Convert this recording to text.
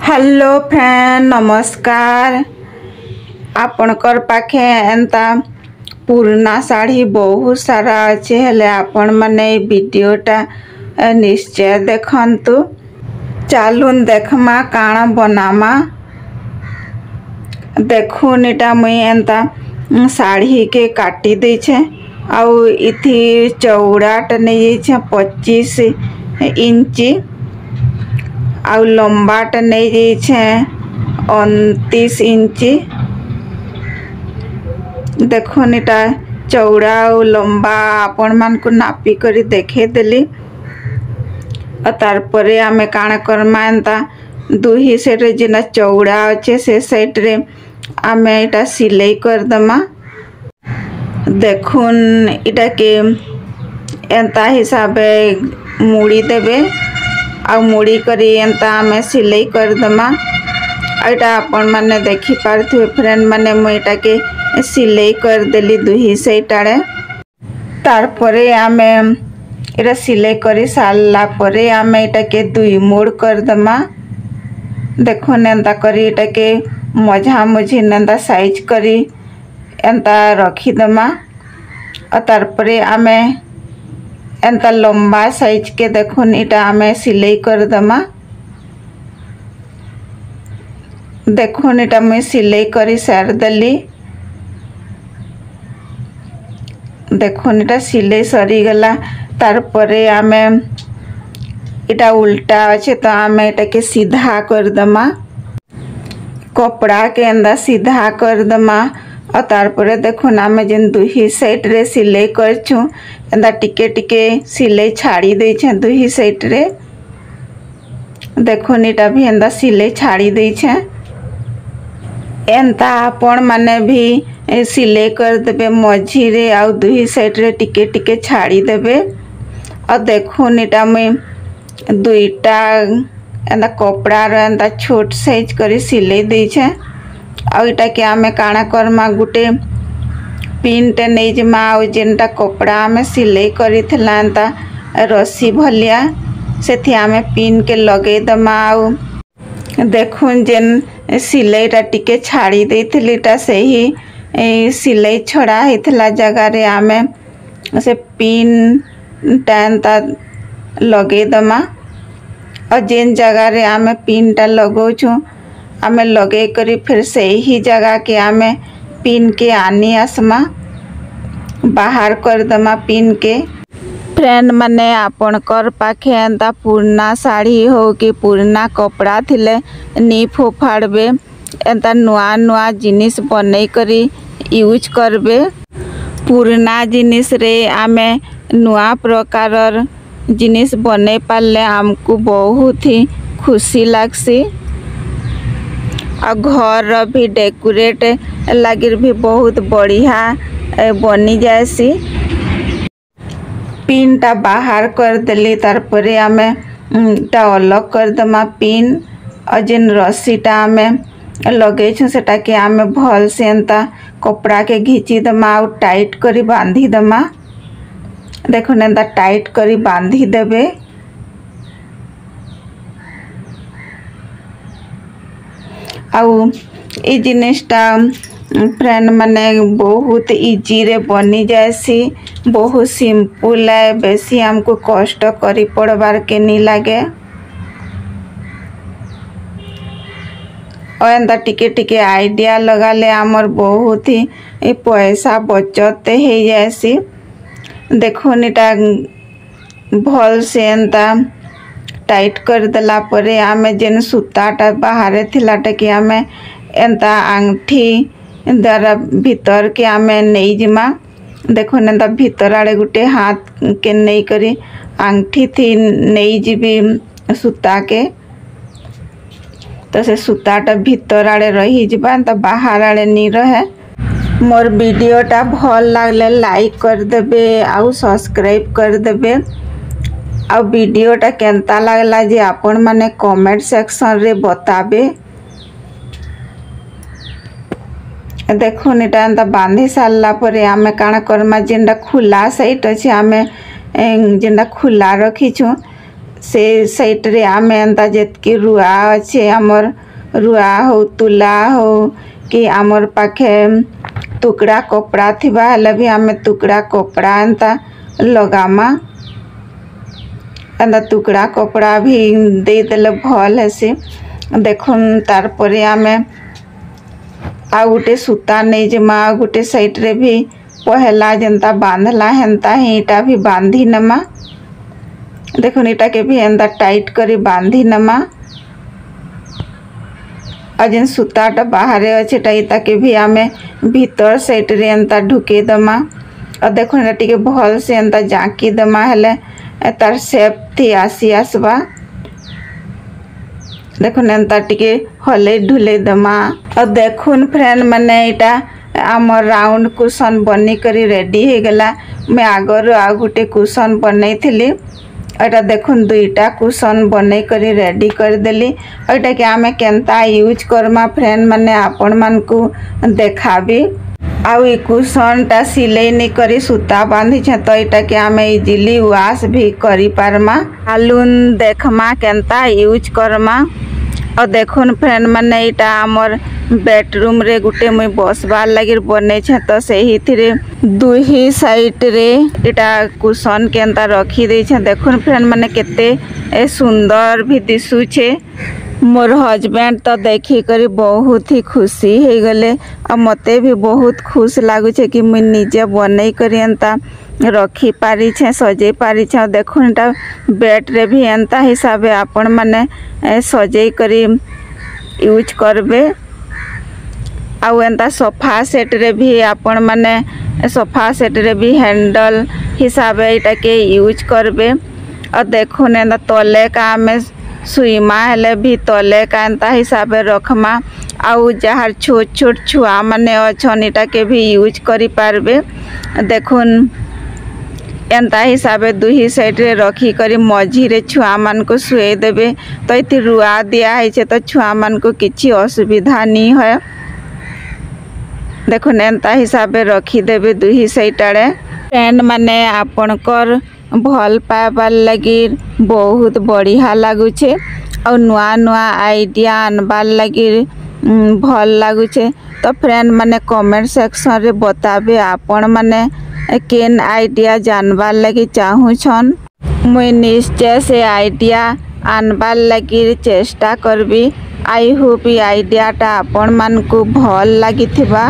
Hello friend नमस्कार। आपणकर पाखे एंता पुराना साड़ी बहुत सारा अच्छे हेले आपण माने वीडियोटा निश्चय देखंतु। चालून देखमा काना बनामा। देखुन इटा मुई एंता साड़ी के काटी देछे आउ इथि चौड़ाट नहीं 25 इंची आउ लंबाट नहीं 29 इंची। देखुन इटा चौड़ा और लंबा आपण मान को नापी करी देखे देली। तार परे आमे काना करमा एंता दुही साइड रे जिना चौड़ा अच्छे से साइड रे आमे इटा सिलाई कर दमा। देखुन इटा के एंता हिसाबे मुड़ी देबे आ मुड़ी करी एंता आमे सिलाई कर दमा। इटा आपण माने देखि पारथुए फ्रेंड माने मु इटा के सिलाई कर देली दुही साइड आड़े। तार परे आमे इटा सिलाई करी सारला परे आमे इटा के दुई मोड़ कर दमा। देखो एंता करी इटा के मझा मुझी एंता साइज करी एंता रखी दमा। और तार परे आमे एंता लंबा साइज के देखुन इटा आमे सिलाई कर दमा। देखुन इटा मैं सिलाई करी सार देली। देखुन इटा सिलाई सरी गला। तार परे आमे इटा उल्टा अच्छे तो आमे इटा के सीधा कर दमा। कपड़ा के एंदा सीधा कर दमा। और तार परे देखुन आमे जेन दुही साइड रे सिलाई करछु एंदा टिके टिके सिलाई छाड़ी दे छे दुही साइड रे। देखुन इटा भी एंदा सिलाई छाड़ी दे छे। एंता आपण माने भी सिलाई कर देबे मझी रे आउ दुही साइड रे टिके टिके छाड़ी देबे। और देखुन इटा मैं दुईटा एंदा कपड़ा रे एंदा छोट साइज करी सिलाई दे छे। आ इटा के आमे काना करमा गुटे पिनटे नहीं जमा आउ जेनटा कपड़ा आमे सिलाई करी थला एंता रस्सी भलिया सेथि आमे पिन के लगे दमा। आउ देखुन जेन सिलाईटा टिके छाड़ी देथिली ता सही सिलाई छड़ा हेथला जगह रे आमे से पिन एंता लगे दमा। और जेन जगह रे आमे पिन टा लगोछु आमे लगे करी फिर से ही जगह के आमे पिन के आनी आसमा बाहर कर दमा पिन के। फ्रेंड माने आपणकर पाखे एंता पुराना साड़ी हो कि पुराना कपड़ा थिले नी फोफाड़बे एंता नुआ नुआ जिनिस बनै करी यूज करबे। पुराना जिनिस रे आमे नुआ प्रकारर जिनिस बनै पारले आमको बहुत ही खुशी लागसी। आ घर भी डेकोरेट लागिर भी बहुत बढ़िया बनी जाएसी। पिन टा बाहर कर देली तार परे आमे टा अलग कर दमा पिन। और जेन रस्सी टा आमे लगे छु सेटा के आमे भल से एंता कपड़ा के घिची दमा और टाइट करी बांधी दमा। देखो एंता टाइट करी बांधी देबे। आउ ई जिनिसटा फ्रेंड माने बहुत इजी रे बनी जाएसी। बहुत सिंपल है बेसी हमको कष्ट करी पड़बार के नहीं लागे। और एंता टिके टिके आइडिया लगा ले आमर बहुत ही पैसा बचत हो जाएसी। देखो निटा भल से एंता टाइट कर देला परे आमे जेन सूताटा बाहर थिलाटा कि आमे एंता आंगठी द्वारा भीतर के आमे नहीं जिमा। देखो एंता भीतर आड़े गुटे हाथ के नहीं करी आंगठी थी नहीं जीबी सूता के तो से सूताटा भीतर आड़े रही जिबा एंता बाहर आड़े नहीं रहे। मोर वीडियोटा भल लागले लाइक कर देबे आउ सब्सक्राइब कर देबे। आ वीडियोटा केंता लागला जे आपण माने कमेंट सेक्शन रे बताबे। देखो एटा एंता बांधी सारला परे आमे काना करमा जेनटा खुला साइड अछि आमे जेनटा खुला रखिछु से साइड रे आमे एंता जेतकी रुआ अच्छे आमर रुआ हो तुला हो कि आमर पाखे टुकड़ा कपड़ा थिबा हेले भी आमे टुकड़ा कपड़ा एंता लगामा एंता टुकड़ा कपड़ा भी दे देले भल हेसी। देखुन तार परे आमे आ गुटे सूता नहीं जमा गुटे साइड रे भी पहला जनता बांधला हेंता हिटा भी बांधी नमा। देखुन इटा के भी एंता टाइट करी बांधी नमा और जिन सूताटा बाहर अच्छे इटा के भी आमे भीतर साइड रे एंता ढुके दमा और देखुन इटा टिके भल से एंता जाकी दमा हेले तार शेप थी आसी आसबा। देखुन एंता टिके हले ढुले दमा और देखुन फ्रेंड माने इटा आमर राउंड कुशन बनी करी रेडी हो गला। मैं आगर आ गुटे कुशन बनई थिली एटा देखुन दुईटा कुशन बनै करी रेडी कर देली। एटा के आमे केनता यूज करमा फ्रेंड माने आपण मान को देखाबी। आउ ई कुशन टा सिलाई नहीं करी सूता बांधी छे तो एटा के आमे इजीली वॉश भी करी पारमा। आलून देखमा केनता यूज करमा और देखुन फ्रेंड माने इटा आमर बेडरूम रे गुटे मुई बसबार लगी बने छे तो सही थिरे दुही साइड रे इटा कुशन के अंता रखी दे छे। देखुन फ्रेंड माने केते सुंदर भी दिसु छे। मोर हस्बैंड तो देखी करी बहुत ही खुशी हो गले और मते भी बहुत खुश लागु छे कि मुई निजे बनै करी एंता रखी पारी छे सजे पारी छे। देखुन इटा बेड रे भी एंता हिसाबे आपण माने सजे करी यूज करबे। आउ एंता सोफा सेट रे भी आपण माने सोफा सेट रे भी हैंडल हिसाबे इटा के यूज करबे। और देखुन एंता तले का आमे सुईमा हेले भी तले का एंता हिसाबे रखमा। आउ जहाँ छोट छोट छुआ माने अछन इटा के भी यूज करी पारबे। देखुन एंता हिसाबे दुही साइड रे रखी करी मझी रे छुआ मान को सुए देबे तो इति रुआ दिया है छे तो छुआ मान को किछि असुविधा नहीं है। देखुन एंता हिसाबे रखी देबे दुही साइड आड़े। फ्रेंड माने आपनकर भल पाइबार लगी बहुत बढ़िया लगुचे और नुआ नुआ आइडिया आनबार लगी भल लगुचे। तो फ्रेंड माने कमेंट सेक्शन रे बताबे आपण माने केन आइडिया जानबार लगी चाहूछन। मुई निश्चय से आइडिया आनबार लगी चेष्टा करबी। आई होप ये आइडियाटा आपण मान को भल लगी थिबा।